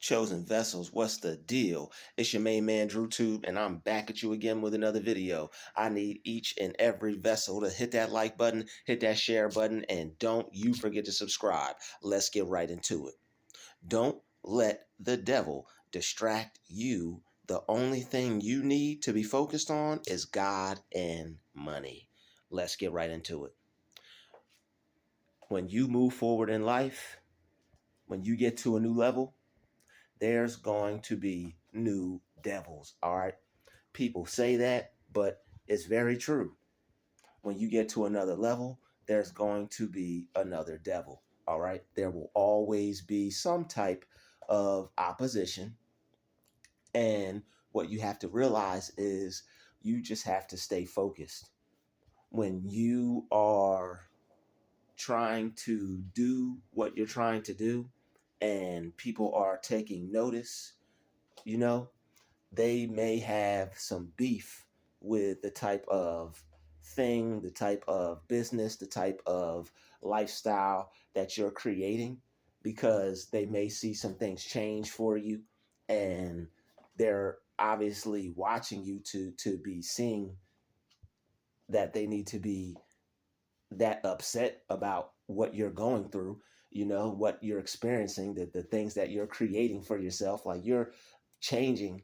Chosen vessels, what's the deal? It's your main man Druuill, and I'm back at you again with another video. I need each and every vessel to hit that like button, hit that share button, and don't you forget to subscribe. Let's get right into it. Don't let the devil distract you. The only thing you need to be focused on is God and money. Let's get right into it. When you move forward in life, when you get to a new level, there's going to be new devils. All right. People say that, but it's very true. When you get to another level, there's going to be another devil. All right. There will always be some type of opposition. And what you have to realize is you just have to stay focused. When you are trying to do what you're trying to do and people are taking notice, you know, they may have some beef with the type of thing, the type of business, the type of lifestyle that you're creating, because they may see some things change for you, and they're obviously watching you to be seeing that they need to be that upset about what you're going through, what you're experiencing, the things that you're creating for yourself. Like, you're changing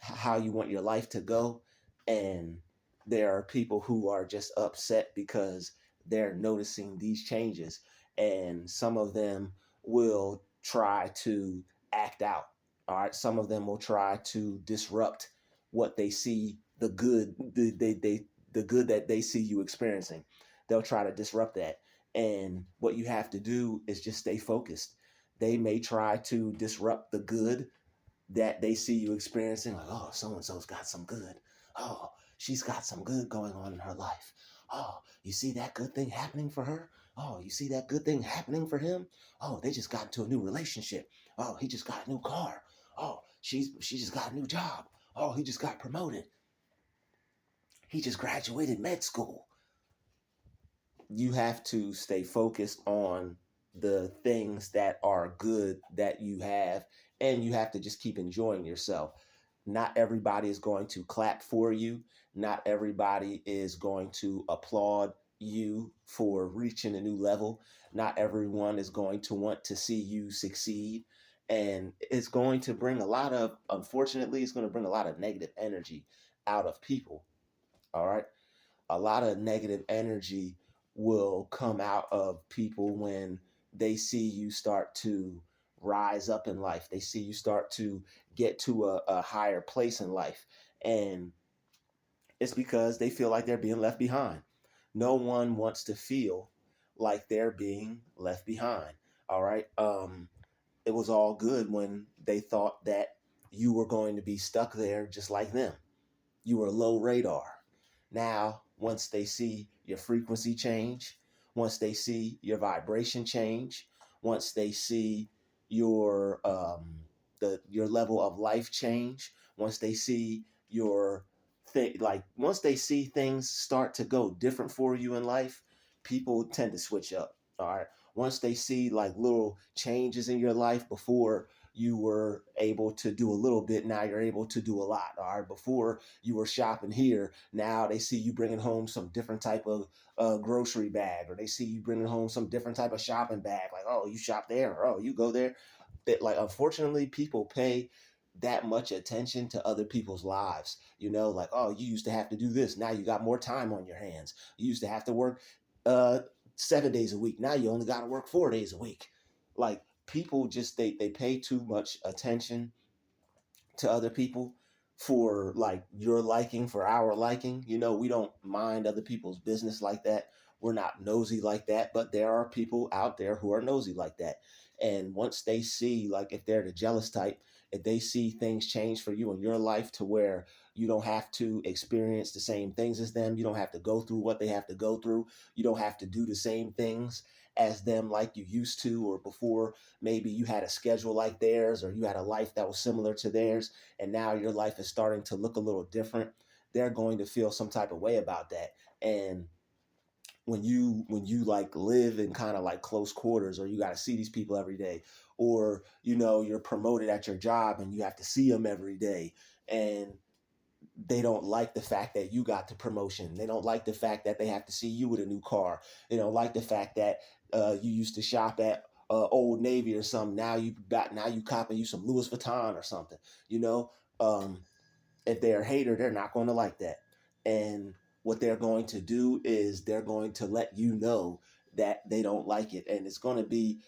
how you want your life to go. And there are people who are just upset because they're noticing these changes. And some of them will try to act out. All right. Some of them will try to disrupt what they see, the good that they see you experiencing. They'll try to disrupt that. And what you have to do is just stay focused. They may try to disrupt the good that they see you experiencing, like, oh, so-and-so's got some good. Oh, she's got some good going on in her life. Oh, you see that good thing happening for her? Oh, you see that good thing happening for him? Oh, they just got into a new relationship. Oh, he just got a new car. Oh, she just got a new job. Oh, he just got promoted. He just graduated med school. You have to stay focused on the things that are good that you have, and you have to just keep enjoying yourself. Not everybody is going to clap for you. Not everybody is going to applaud you for reaching a new level. Not everyone is going to want to see you succeed. And it's going to bring unfortunately, it's going to bring a lot of negative energy out of people. All right. A lot of negative energy will come out of people when they see you start to rise up in life. They see you start to get to a higher place in life. And it's because they feel like they're being left behind. No one wants to feel like they're being left behind. All right. It was all good when they thought that you were going to be stuck there just like them. You were low radar. Now, once they see your frequency change, once they see your vibration change, once they see your your level of life change, once they see your once they see things start to go different for you in life, people tend to switch up. All right. Once they see like little changes in your life, before you were able to do a little bit, now you're able to do a lot. All right. Before you were shopping here, now they see you bringing home some different type of grocery bag, or they see you bringing home some different type of shopping bag. Like, oh, you shop there, or oh, you go there. That, like, unfortunately, people pay that much attention to other people's lives. Like, oh, you used to have to do this. Now you got more time on your hands. You used to have to work 7 days a week. Now you only got to work 4 days a week. Like, people just, they pay too much attention to other people for like your liking, for our liking. We don't mind other people's business like that. We're not nosy like that, but there are people out there who are nosy like that. And once they see, like, if they're the jealous type, if they see things change for you in your life to where you don't have to experience the same things as them, you don't have to go through what they have to go through, you don't have to do the same things as them like you used to, or before maybe you had a schedule like theirs, or you had a life that was similar to theirs, and now your life is starting to look a little different, they're going to feel some type of way about that. And when you like live in kind of like close quarters, or you got to see these people every day, or, you know, you're promoted at your job and you have to see them every day, and they don't like the fact that you got the promotion. They don't like the fact that they have to see you with a new car. They don't like the fact that you used to shop at Old Navy or something. Now you copping you some Louis Vuitton or something. You know, um, if they're a hater, they're not going to like that. And what they're going to do is they're going to let you know that they don't like it, and it's going to be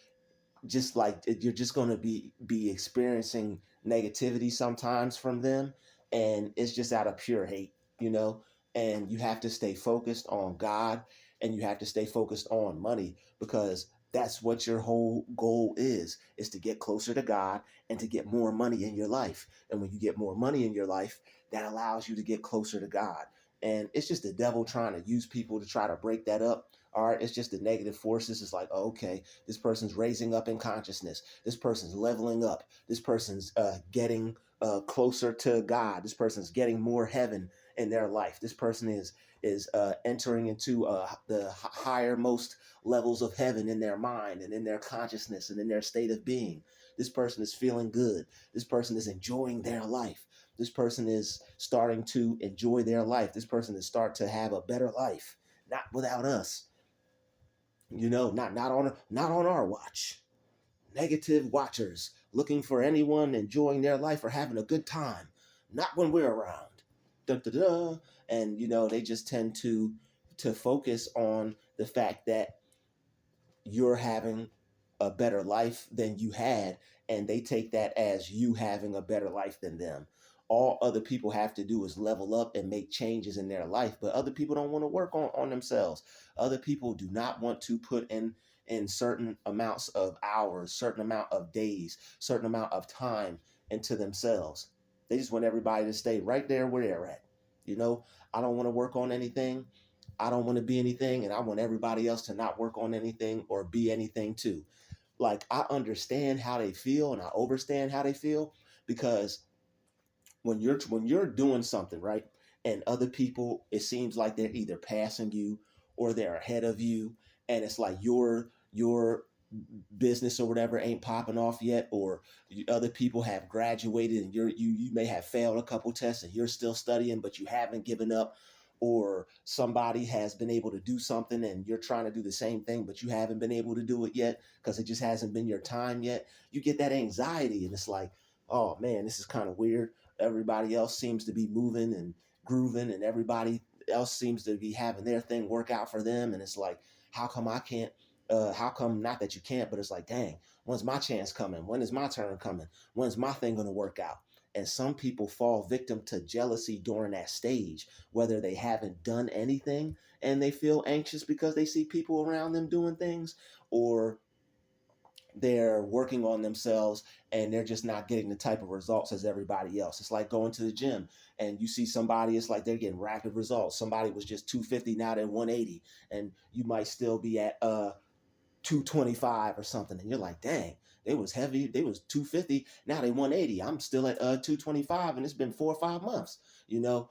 just like you're just going to be experiencing negativity sometimes from them, and it's just out of pure hate, you know. And you have to stay focused on God, and you have to stay focused on money, because that's what your whole goal is to get closer to God and to get more money in your life. And when you get more money in your life, that allows you to get closer to God. And it's just the devil trying to use people to try to break that up. All right, it's just the negative forces. It's like, oh, okay, this person's raising up in consciousness. This person's leveling up. This person's getting closer to God. This person's getting more heaven in their life. This person is entering into the higher most levels of heaven in their mind and in their consciousness and in their state of being. This person is feeling good. This person is enjoying their life. This person is starting to enjoy their life. This person is start to have a better life, not without us. You know, not on our watch. Negative watchers looking for anyone enjoying their life or having a good time, not when we're around. Dun, dun, dun. And you know, they just tend to focus on the fact that you're having a better life than you had, and they take that as you having a better life than them. All other people have to do is level up and make changes in their life, but other people don't want to work on themselves. Other people do not want to put in certain amounts of hours, certain amount of days, certain amount of time into themselves. They just want everybody to stay right there where they're at. You know, I don't want to work on anything. I don't want to be anything, and I want everybody else to not work on anything or be anything too. Like, I understand how they feel and I understand how they feel, because when you're doing something right, and other people, it seems like they're either passing you or they're ahead of you, and it's like your business or whatever ain't popping off yet, or other people have graduated and you may have failed a couple tests and you're still studying but you haven't given up, or somebody has been able to do something and you're trying to do the same thing but you haven't been able to do it yet because it just hasn't been your time yet. You get that anxiety, and it's like, oh man, this is kind of weird. Everybody else seems to be moving and grooving, and everybody else seems to be having their thing work out for them, and it's like, how come I can't? How come, not that you can't, but it's like, dang, when's my chance coming? When is my turn coming? When's my thing going to work out? And some people fall victim to jealousy during that stage, whether they haven't done anything and they feel anxious because they see people around them doing things, or they're working on themselves and they're just not getting the type of results as everybody else. It's like going to the gym and you see somebody, it's like they're getting rapid results. Somebody was just 250, now they're 180, and you might still be at 225 or something, and you're like, dang, they was heavy, they was 250, now they 180, I'm still at 225, and it's been 4 or 5 months. You know,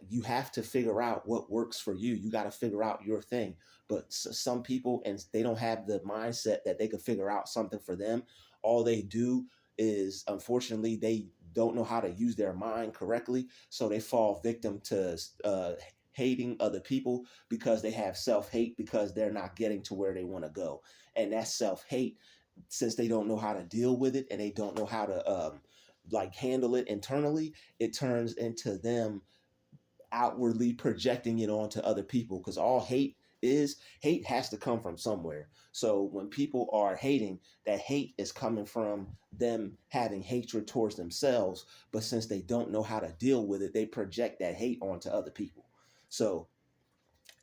you have to figure out what works for you. You got to figure out your thing. But some people, and they don't have the mindset that they could figure out something for them. All they do is, unfortunately, they don't know how to use their mind correctly, so they fall victim to hating other people because they have self-hate, because they're not getting to where they want to go. And that self-hate, since they don't know how to deal with it and they don't know how to like handle it internally, it turns into them outwardly projecting it onto other people, because all hate has to come from somewhere. So when people are hating, that hate is coming from them having hatred towards themselves, but since they don't know how to deal with it, they project that hate onto other people. So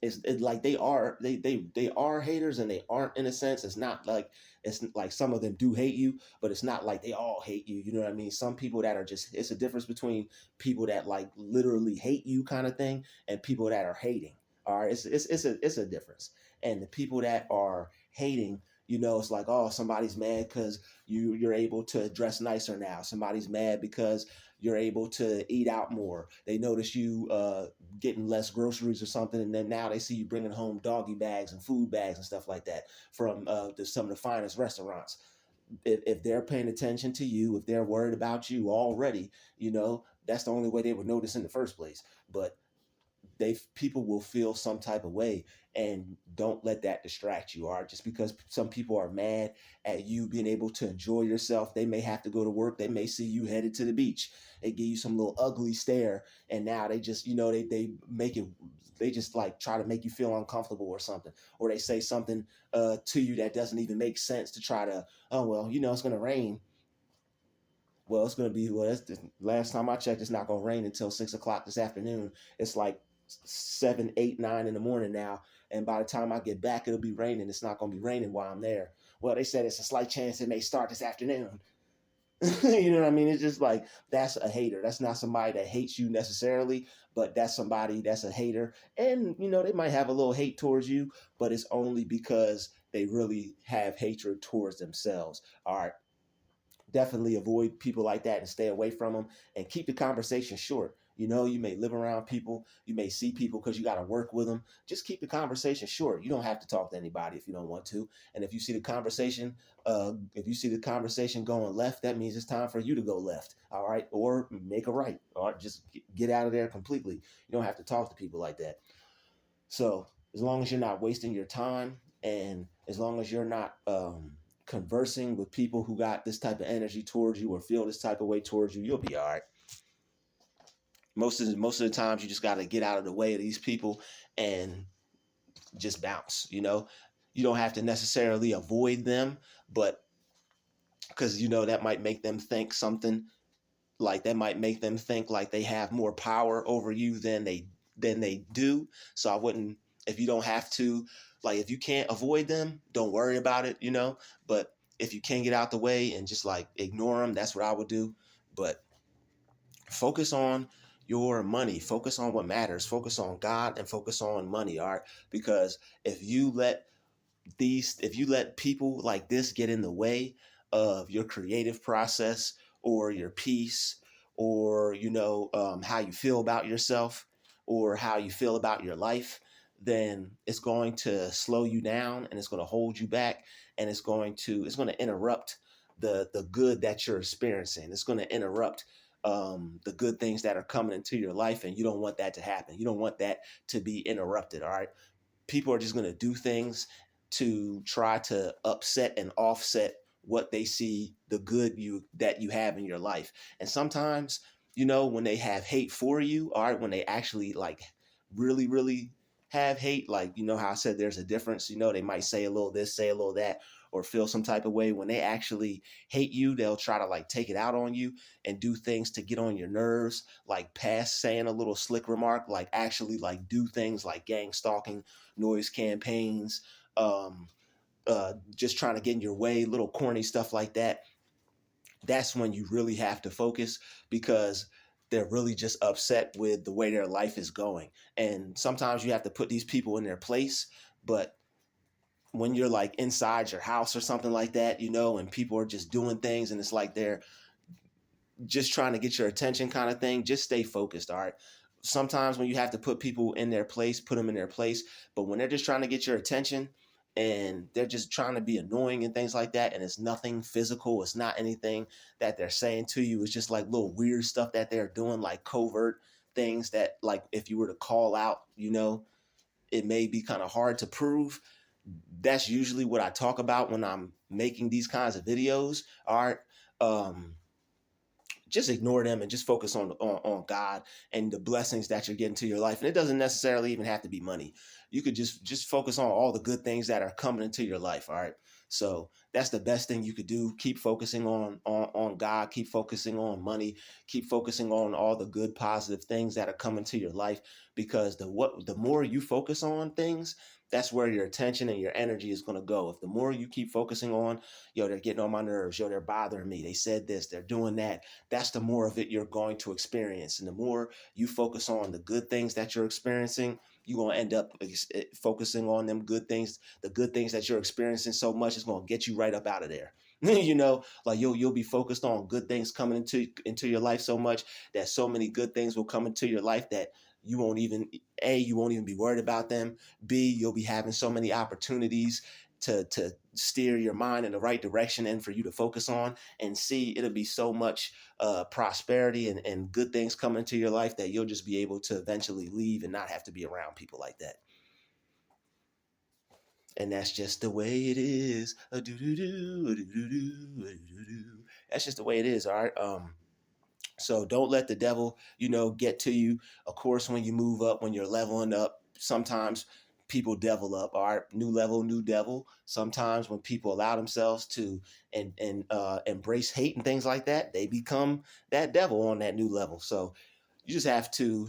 it's like they are haters, and they aren't, in a sense. It's not like, it's like some of them do hate you, but it's not like they all hate you. You know what I mean? Some people that are just, it's a difference between people that like literally hate you kind of thing, and people that are hating. All right, it's a difference. And the people that are hating, you know, it's like, oh, somebody's mad because you're able to dress nicer now. Somebody's mad because you're able to eat out more. They notice you getting less groceries or something, and then now they see you bringing home doggy bags and food bags and stuff like that from some of the finest restaurants. if they're paying attention to you, if they're worried about you already, that's the only way they would notice in the first place. But people will feel some type of way, and don't let that distract you. All right, just because some people are mad at you being able to enjoy yourself, they may have to go to work, they may see you headed to the beach, they give you some little ugly stare, and now they just they make it, they just like try to make you feel uncomfortable or something, or they say something to you that doesn't even make sense to try to, oh well, it's going to rain. Well, it's going to be, well, that's the last time I checked, it's not going to rain until 6 o'clock this afternoon. It's like 7, 8, 9 in the morning now. And by the time I get back, it'll be raining. It's not going to be raining while I'm there. Well, they said it's a slight chance it may start this afternoon. You know what I mean? It's just like, that's a hater. That's not somebody that hates you necessarily, but that's somebody that's a hater. And, they might have a little hate towards you, but it's only because they really have hatred towards themselves. All right. Definitely avoid people like that and stay away from them, and keep the conversation short. You may live around people, you may see people because you got to work with them. Just keep the conversation short. You don't have to talk to anybody if you don't want to. And if you see the conversation going left, that means it's time for you to go left. All right, or make a right, or just get out of there completely. You don't have to talk to people like that. So as long as you're not wasting your time, and as long as you're not conversing with people who got this type of energy towards you or feel this type of way towards you, you'll be all right. Most of the times, you just got to get out of the way of these people and just bounce. You don't have to necessarily avoid them, but because that might make them think something, like that might make them think like they have more power over you than they do. So I wouldn't, if you don't have to, like if you can't avoid them, don't worry about it. But if you can get out the way and just like ignore them, that's what I would do. But focus on your money, focus on what matters, focus on God, and focus on money. All right, because if you let people like this get in the way of your creative process, or your peace, or how you feel about yourself, or how you feel about your life, then it's going to slow you down, and it's going to hold you back, and it's going to interrupt the good that you're experiencing. It's going to interrupt the good things that are coming into your life, and you don't want that to happen. You don't want that to be interrupted. All right, people are just going to do things to try to upset and offset what they see the good that you have in your life. And sometimes, when they have hate for you, all right, when they actually like really, really have hate, like, how I said there's a difference, they might say a little this, say a little that, or feel some type of way. When they actually hate you, they'll try to like take it out on you and do things to get on your nerves, like past saying a little slick remark, like actually like do things like gang stalking, noise campaigns, just trying to get in your way, little corny stuff like that. That's when you really have to focus, because they're really just upset with the way their life is going. And sometimes you have to put these people in their place. But when you're like inside your house or something like that, and people are just doing things, and it's like they're just trying to get your attention kind of thing, just stay focused. All right. Sometimes when you have to put people in their place, put them in their place. But when they're just trying to get your attention, and they're just trying to be annoying and things like that, and it's nothing physical, it's not anything that they're saying to you, it's just like little weird stuff that they're doing, like covert things that, like, if you were to call out, it may be kind of hard to prove. That's usually what I talk about when I'm making these kinds of videos. All right. Just ignore them and just focus on God and the blessings that you're getting to your life. And it doesn't necessarily even have to be money. You could just focus on all the good things that are coming into your life. All right. So that's the best thing you could do. Keep focusing on God, keep focusing on money, keep focusing on all the good, positive things that are coming to your life, because the more you focus on things, that's where your attention and your energy is going to go. If the more you keep focusing on, they're getting on my nerves, they're bothering me, they said this, they're doing that, that's the more of it you're going to experience. And the more you focus on the good things that you're experiencing, you're going to end up focusing on them good things, the good things that you're experiencing so much, it's going to get you right up out of there. Like you'll be focused on good things coming into your life so much that so many good things will come into your life that you won't even be worried about them. B, you'll be having so many opportunities to steer your mind in the right direction and for you to focus on and see. It'll be so much prosperity and good things come into your life that you'll just be able to eventually leave and not have to be around people like that. And that's just the way it is. That's just the way it is. All right. So don't let the devil, get to you. Of course, when you move up, when you're leveling up, sometimes people devil up. All right, new level, new devil. Sometimes when people allow themselves to and embrace hate and things like that, they become that devil on that new level. So you just have to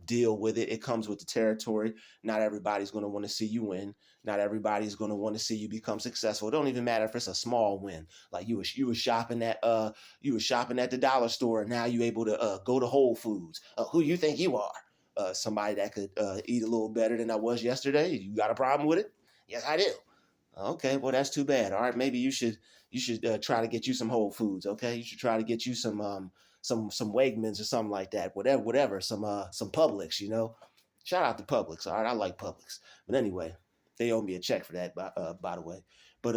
deal with it. It comes with the territory. Not everybody's going to want to see you win. Not everybody's going to want to see you become successful. It don't even matter if it's a small win. Like you were shopping at the dollar store, and now you able to go to Whole Foods. Who you think you are? Somebody that could eat a little better than I was yesterday. You got a problem with it? Yes, I do. Okay, well that's too bad. All right, maybe you should try to get you some Whole Foods. Okay, you should try to get you some Wegmans or something like that. Whatever. Some Publix. Shout out to Publix. All right, I like Publix. But anyway, they owe me a check for that. By the way, but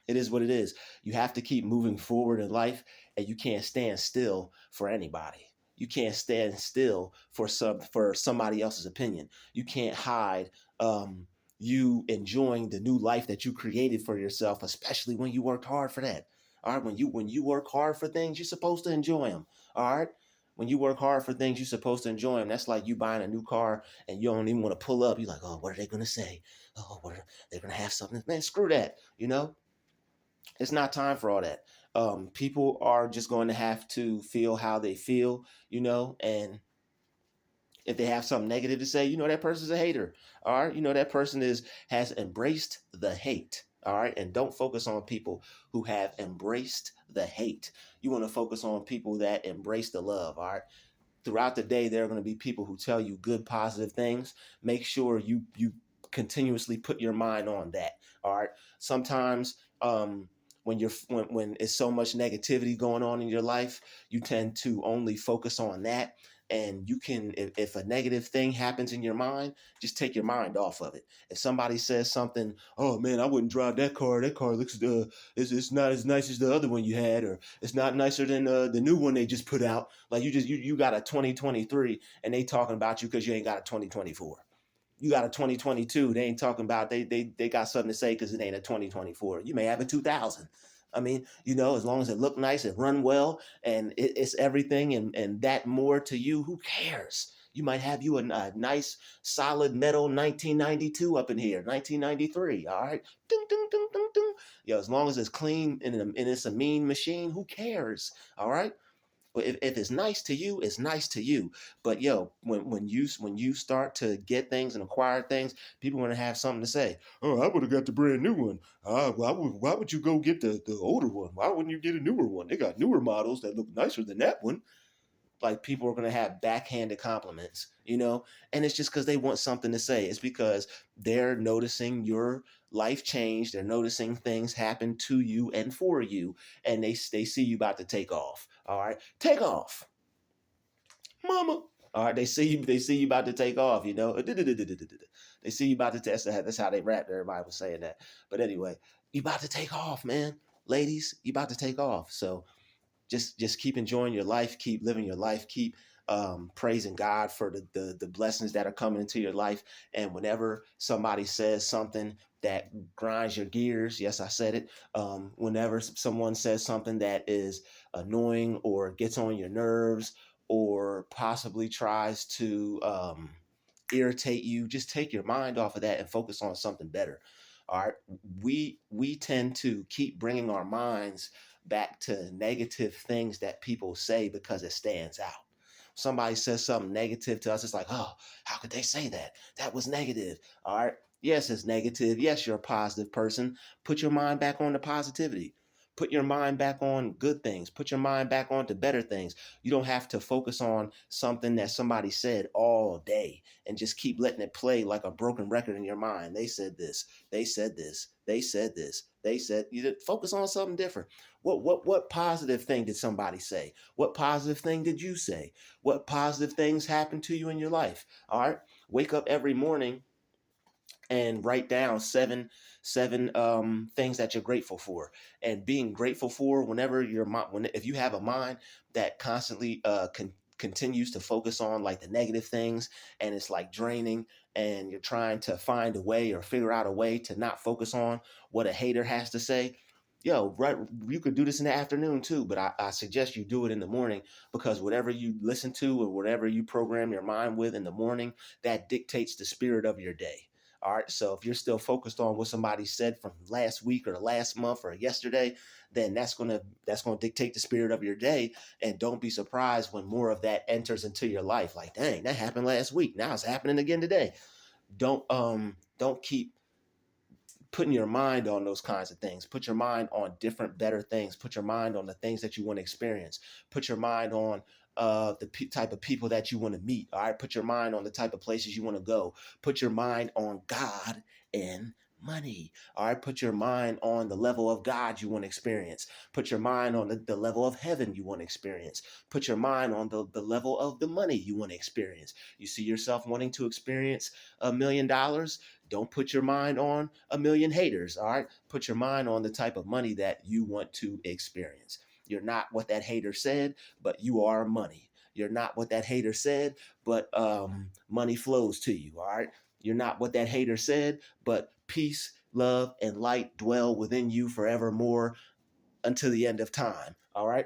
it is what it is. You have to keep moving forward in life, and you can't stand still for anybody. You can't stand still for somebody else's opinion. You can't hide you enjoying the new life that you created for yourself, especially when you worked hard for that. All right, when you work hard for things, you're supposed to enjoy them. All right. When you work hard for things, you're supposed to enjoy them. That's like you buying a new car and you don't even want to pull up. You're like, oh, what are they going to say? Oh, they're going to have something. Man, screw that. It's not time for all that. People are just going to have to feel how they feel, and if they have something negative to say, that person's a hater. All right. That person has embraced the hate. All right. And don't focus on people who have embraced the hate. You want to focus on people that embrace the love. All right. Throughout the day, there are going to be people who tell you good, positive things. Make sure you continuously put your mind on that. All right. Sometimes when it's so much negativity going on in your life, you tend to only focus on that. And you can, if a negative thing happens in your mind, just take your mind off of it. If somebody says something, oh man, I wouldn't drive that car. That car looks it's not as nice as the other one you had, or it's not nicer than the new one they just put out. Like you got a 2023, and they talking about you because you ain't got a 2024. You got a 2022. They ain't talking about they got something to say because it ain't a 2024. You may have a 2000. I mean, as long as it look nice, it run well, and it's everything and that more to you, who cares? You might have you a nice solid metal 1992 up in here, 1993. All right, ding, ding, ding, ding, ding. As long as it's clean and it's a mean machine, who cares? All right. But if it's nice to you, it's nice to you. But when you start to get things and acquire things, people are gonna have something to say. Oh, I would have got the brand new one. Why would you go get the older one? Why wouldn't you get a newer one? They got newer models that look nicer than that one. Like, people are going to have backhanded compliments, and it's just because they want something to say. It's because they're noticing your life change. They're noticing things happen to you and for you, and they see you about to take off. All right, take off, mama. All right, they see you about to take off. They see you about to test. That's how they rap. Everybody was saying that, but anyway, you about to take off, man. Ladies, you about to take off. So just keep enjoying your life, keep living your life, keep praising God for the blessings that are coming into your life. And whenever somebody says something that grinds your gears, yes, I said it. Whenever someone says something that is annoying or gets on your nerves or possibly tries to irritate you, just take your mind off of that and focus on something better. All right, we tend to keep bringing our minds back to negative things that people say because it stands out. Somebody says something negative to us, it's like, oh, how could they say that? That was negative. All right. Yes, it's negative. Yes, you're a positive person. Put your mind back on the positivity. Put your mind back on good things. Put your mind back on to better things. You don't have to focus on something that somebody said all day and just keep letting it play like a broken record in your mind. They said this. They said this. They said this. They said, you focus on something different. What positive thing did somebody say? What positive thing did you say? What positive things happened to you in your life? All right. Wake up every morning and write down seven things that you're grateful for. And being grateful for, whenever your mind, if you have a mind that constantly continues to focus on like the negative things, and it's like draining, and you're trying to find a way or figure out a way to not focus on what a hater has to say, yo, right, you could do this in the afternoon too, but I suggest you do it in the morning, because whatever you listen to or whatever you program your mind with in the morning, that dictates the spirit of your day. All right. So if you're still focused on what somebody said from last week or last month or yesterday, then that's gonna dictate the spirit of your day. And don't be surprised when more of that enters into your life. Like, dang, that happened last week. Now it's happening again today. Don't keep putting your mind on those kinds of things. Put your mind on different, better things. Put your mind on the things that you want to experience. Put your mind on type of people that you want to meet. All right. Put your mind on the type of places you want to go. Put your mind on God and money. All right. Put your mind on the level of God you want to experience. Put your mind on the level of heaven you want to experience. Put your mind on the level of the money you want to experience. You see yourself wanting to experience $1 million. Don't put your mind on a million haters. All right. Put your mind on the type of money that you want to experience. You're not what that hater said, but you are money. You're not what that hater said, but money flows to you. All right. You're not what that hater said, but peace, love, and light dwell within you forevermore until the end of time. All right.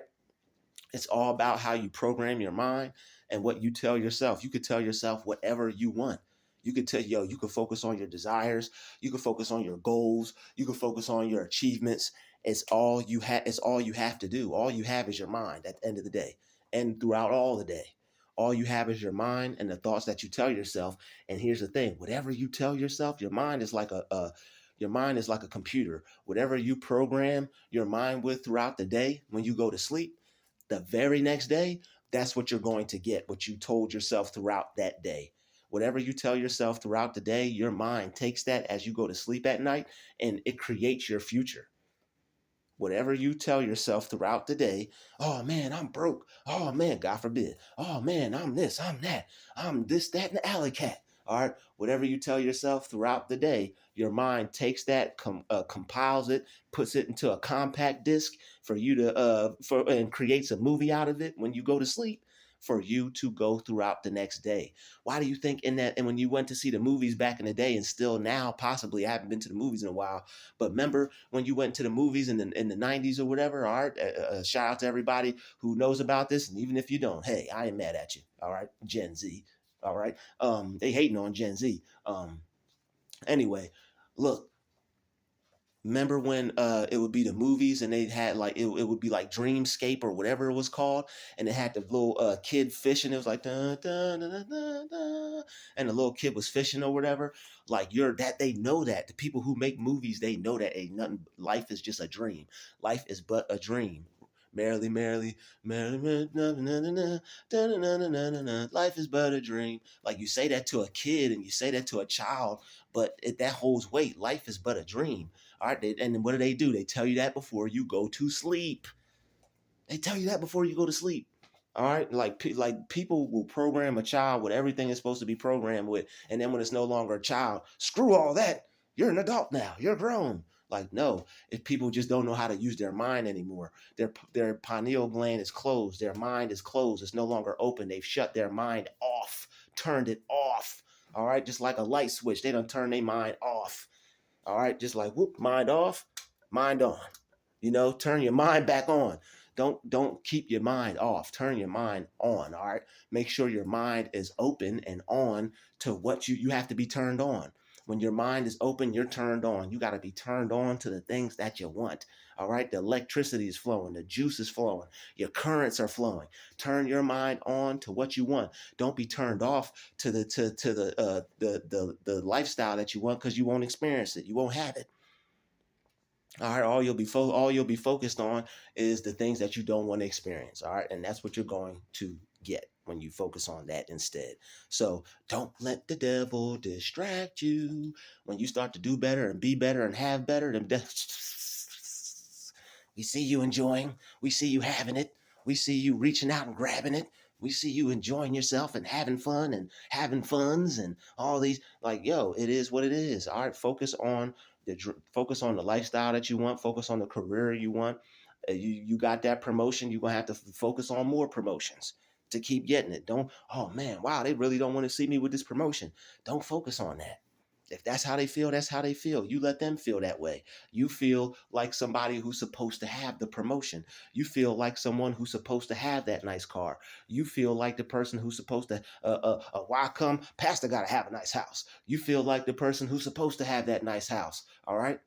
It's all about how you program your mind and what you tell yourself. You could tell yourself whatever you want. You could tell, you could focus on your desires. You could focus on your goals. You could focus on your achievements. It's all you have. It's all you have to do. All you have is your mind at the end of the day, and throughout all the day. All you have is your mind and the thoughts that you tell yourself. And here's the thing: whatever you tell yourself, your mind is like your mind is like a computer. Whatever you program your mind with throughout the day, when you go to sleep, the very next day, that's what you're going to get, what you told yourself throughout that day. Whatever you tell yourself throughout the day, your mind takes that as you go to sleep at night, and it creates your future. Whatever you tell yourself throughout the day, oh man, I'm broke. Oh man, God forbid. Oh man, I'm this, I'm that. I'm this, that, and the alley cat. All right. Whatever you tell yourself throughout the day, your mind takes that, compiles it, puts it into a compact disc for you to and creates a movie out of it when you go to sleep for you to go throughout the next day. Why do you think in that, and when you went to see the movies back in the day, and still now possibly, I haven't been to the movies in a while, but remember when you went to the movies in the 90s or whatever? All right. Shout out to everybody who knows about this. And even if you don't, hey, I ain't mad at you. All right. Gen Z. All right. They hating on Gen Z. Anyway, look, remember when it would be the movies, and they had like it would be like Dreamscape or whatever it was called, and it had the little kid fishing. It was like dun, dun, dun, dun, dun, dun, and the little kid was fishing or whatever. Like they know that the people who make movies, they know that ain't nothing. Life is just a dream. Life is but a dream. Merrily, merrily, merrily, na, na, na, na, na, na, na, na, na, na. Life is but a dream. Like you say that to a kid and you say that to a child, but that holds weight. Life is but a dream. All right. And what do? They tell you that before you go to sleep. They tell you that before you go to sleep. All right. Like people will program a child with everything it's supposed to be programmed with. And then when it's no longer a child, screw all that. You're an adult now. You're grown. Like, no, if people just don't know how to use their mind anymore, their pineal gland is closed. Their mind is closed. It's no longer open. They've shut their mind off, turned it off. All right. Just like a light switch. They don't turn their mind off. All right, just like whoop, mind off, mind on. Turn your mind back on. Don't keep your mind off. Turn your mind on. All right. Make sure your mind is open and on to what you have to be turned on. When your mind is open, you're turned on. You got to be turned on to the things that you want. All right. The electricity is flowing. The juice is flowing. Your currents are flowing. Turn your mind on to what you want. Don't be turned off to the lifestyle that you want, because you won't experience it. You won't have it. All right, all you'll be focused on is the things that you don't want to experience. All right, and that's what you're going to get when you focus on that instead. So don't let the devil distract you. When you start to do better and be better and have better, then we see you enjoying. We see you having it. We see you reaching out and grabbing it. We see you enjoying yourself and having fun and having funs and all these. Like, yo, it is what it is. All right, focus on the lifestyle that you want. Focus on the career you want. You got that promotion. You're gonna have to focus on more promotions to keep getting it. Don't. Oh man, wow, they really don't want to see me with this promotion. Don't focus on that. If that's how they feel, that's how they feel. You let them feel that way. You feel like somebody who's supposed to have the promotion. You feel like someone who's supposed to have that nice car. You feel like the person who's supposed to, why come pastor got to have a nice house? You feel like the person who's supposed to have that nice house. All right.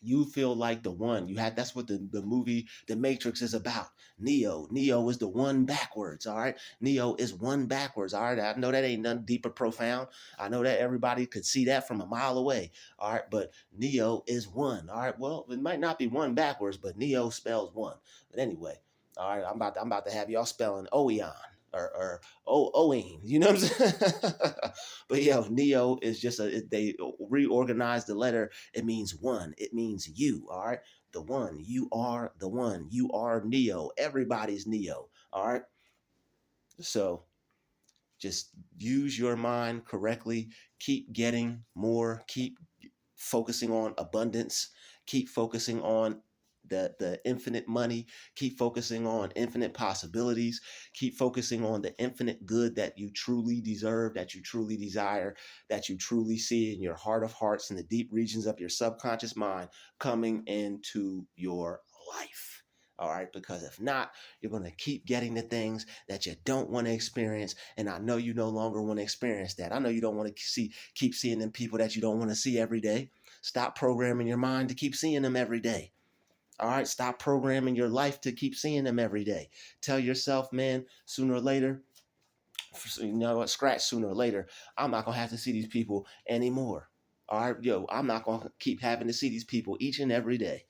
You feel like the one. That's what the movie The Matrix is about. Neo is the one backwards. All right. Neo is one backwards. All right. I know that ain't nothing deep or profound. I know that everybody could see that from a mile away. All right. But Neo is one. All right. Well, it might not be one backwards, but Neo spells one. But anyway, all right, I'm about to have y'all spelling Oeon or Oing, you know what I'm saying? But yeah, Neo is just they reorganized the letter. It means one. It means you. All right, the one. You are the one. You are Neo. Everybody's Neo. All right. So just use your mind correctly. Keep getting more. Keep focusing on abundance. Keep focusing on the infinite money. Keep focusing on infinite possibilities. Keep focusing on the infinite good that you truly deserve, that you truly desire, that you truly see in your heart of hearts, in the deep regions of your subconscious mind, coming into your life. All right, because if not, you're going to keep getting the things that you don't want to experience. And I know you no longer want to experience that. I know you don't want to keep seeing them people that you don't want to see every day. Stop programming your mind to keep seeing them every day. All right, stop programming your life to keep seeing them every day. Tell yourself, man, sooner or later, you know what, scratch sooner or later, I'm not going to have to see these people anymore. All right, yo, I'm not going to keep having to see these people each and every day.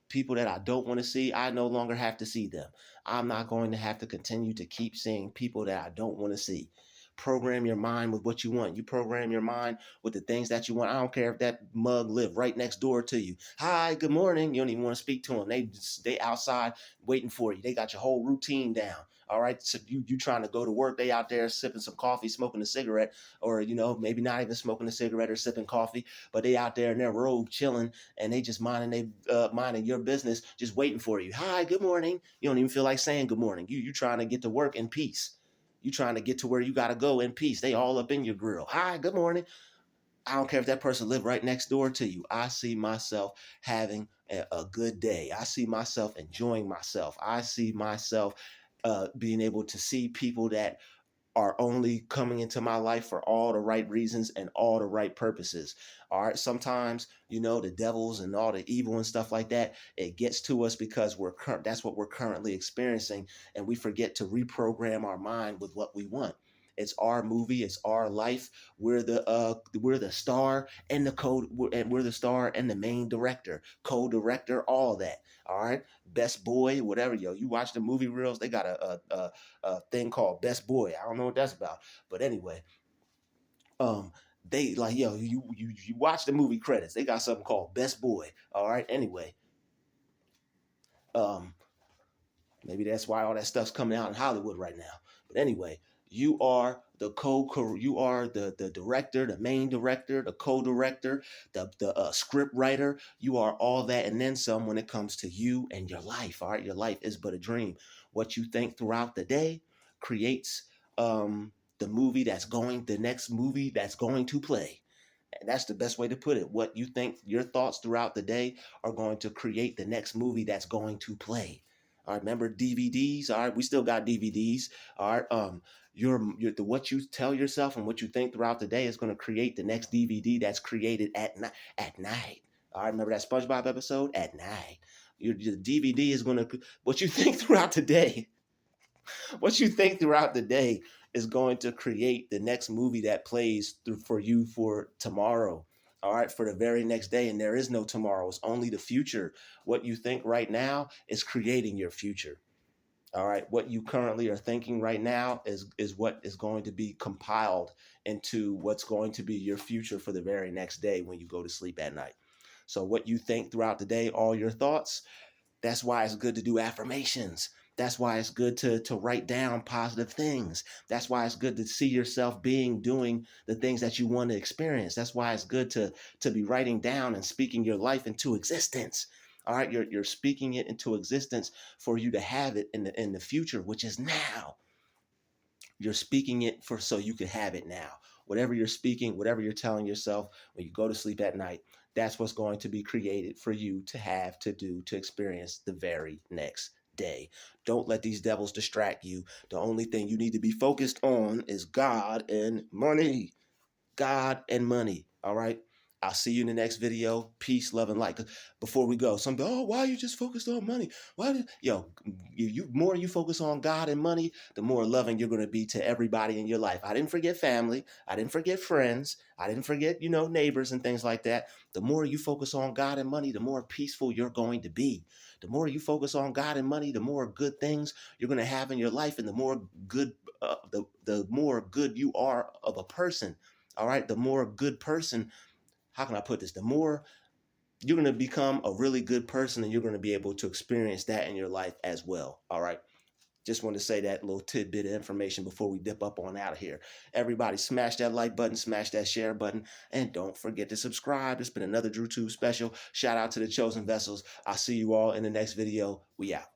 People that I don't want to see, I no longer have to see them. I'm not going to have to continue to keep seeing people that I don't want to see. Program your mind with what you want. You program your mind with the things that you want. I don't care if that mug live right next door to you. Hi, good morning. You don't even want to speak to them. They outside waiting for you. They got your whole routine down. All right. So you trying to go to work. They out there sipping some coffee, smoking a cigarette, or maybe not even smoking a cigarette or sipping coffee, but they out there in their robe chilling, and they just minding your business, just waiting for you. Hi, good morning. You don't even feel like saying good morning. You trying to get to work in peace. You trying to get to where you got to go in peace. They all up in your grill. Hi, good morning. I don't care if that person live right next door to you. I see myself having a good day. I see myself enjoying myself. I see myself being able to see people that are only coming into my life for all the right reasons and all the right purposes. All right. Sometimes, the devils and all the evil and stuff like that, it gets to us because that's what we're currently experiencing. And we forget to reprogram our mind with what we want. It's our movie. It's our life. We're the star and we're the star and the main director, co-director, all that. All right. Best boy, whatever. Yo, you watch the movie reels, they got a thing called Best Boy. I don't know what that's about, but anyway, um, they like, yo, you watch the movie credits. They got something called Best Boy. All right. Anyway, um, maybe that's why all that stuff's coming out in Hollywood right now. But anyway, you are the director, the main director, the co-director, the script writer. You are all that and then some when it comes to you and your life. All right, your life is but a dream. What you think throughout the day creates the next movie that's going to play. And that's the best way to put it. What you think, your thoughts throughout the day are going to create the next movie that's going to play. All right, remember DVDs? All right, we still got DVDs. All right, what you tell yourself and what you think throughout the day is going to create the next DVD that's created at night. All right, remember that SpongeBob episode? At night. Your DVD is going to, what you think throughout the day what you think throughout the day is going to create the next movie that plays for you for tomorrow. All right, for the very next day. And there is no tomorrow, it's only the future. What you think right now is creating your future. All right, what you currently are thinking right now is what is going to be compiled into what's going to be your future for the very next day when you go to sleep at night. So what you think throughout the day, all your thoughts, that's why it's good to do affirmations. That's why it's good to write down positive things. That's why it's good to see yourself doing the things that you want to experience. That's why it's good to be writing down and speaking your life into existence. All right, you're speaking it into existence for you to have it in the future, which is now. You're speaking it for so you can have it now. Whatever you're speaking, whatever you're telling yourself when you go to sleep at night, that's what's going to be created for you to have, to do, to experience the very next day. Don't let these devils distract you. The only thing you need to be focused on is God and money. God and money. All right. I'll see you in the next video. Peace, love, and light. Before we go, some go, oh, why are you just focused on money? Why did you more you focus on God and money, the more loving you're going to be to everybody in your life. I didn't forget family. I didn't forget friends. I didn't forget, neighbors and things like that. The more you focus on God and money, the more peaceful you're going to be. The more you focus on God and money, the more good things you're going to have in your life, and the more good, the more good you are of a person. All right. The more good person, how can I put this? The more you're going to become a really good person, and you're going to be able to experience that in your life as well. All right. Just want to say that little tidbit of information before we dip up on out of here. Everybody smash that like button, smash that share button, and don't forget to subscribe. It's been another Druuill special. Shout out to the chosen vessels. I'll see you all in the next video. We out.